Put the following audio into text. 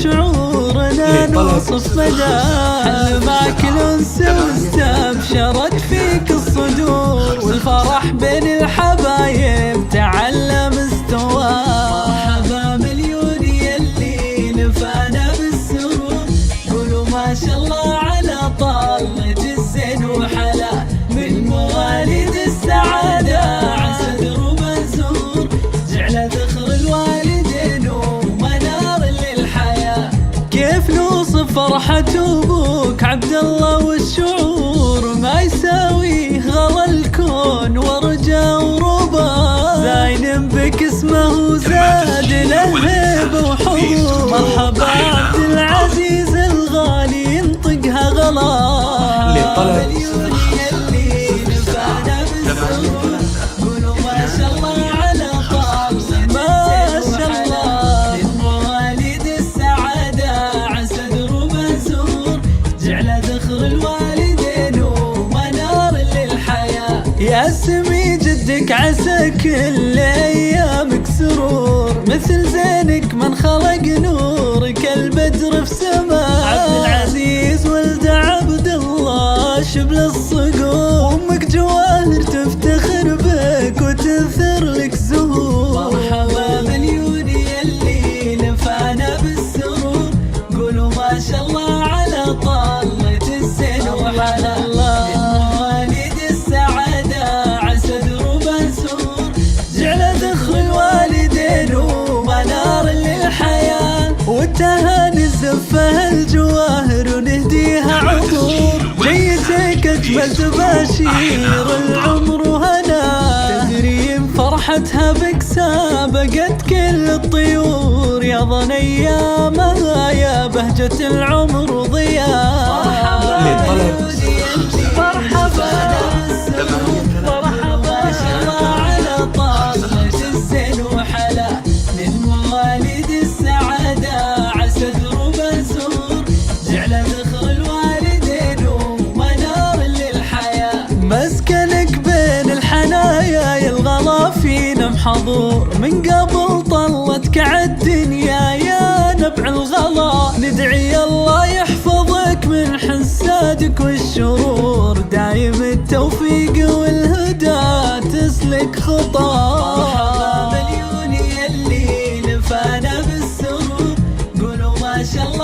شعورنا نوصف مدى حلمك الأنس واستبشرت فيك الصدور، والفرح بين الحبايب تعلم استوى. مرحبا مليون يلي نفانا بالسرور، قولوا ما شاء الله على طلة الزين وحلا، من مواليد السعادة عسى درب منزور، جعل ذخر الوالدين ومنار للحياة. كيف نوصف فرحة أبوك عبد الله والشعور، ما يساوي غلا الكون ورجا وربا، زاين بك اسمه زاد له هيبة وحضور. مرحبا عبد العزيز الغالي ينطقها غلا، مليون يلي نفعنا بالسرور، قولوا ما شاء الله على طلة ما شاء الله، من مواليد السعادة عسى درب منزور، جعل ذخر الوالدين ومنار للحياة. يا سمي جدك عسى كل ايامك سرور، مثل زينك من خلق نورك البدر في سماء. عبد العزيز ولد عبد الله شبل الصقور، امك جواهر تفتخر بك وتنثر لك زهور. مرحبا مليون يلي نفعنا بالسرور، قولوا ما شاء الله على طلة الزين وحلا، والتهاني الزفة الجواهر ونهديها عطور، جيتك أجمل تباشير العمر وهنا، تدريم فرحتها بك سابقت كل الطيور، يا ظن أيامها يا بهجة العمر وضياء. مرحبا مرحبا على طلة الزين وحلا، من مواليد السعادة عسى درب منزور، جعل ذخر الوالدين ومنار للحياة. مسكنك بين الحنايا يا الغلا فينا محظور، من قبل طلتك عالدنيا يا نبع الغلا، ندعي الله يحفظك من حسادك والشرور، دايم التوفيق والهدى تسلك خطاه. مرحبا مليون يلي نفانا بالسرور، قولوا ما شاء الله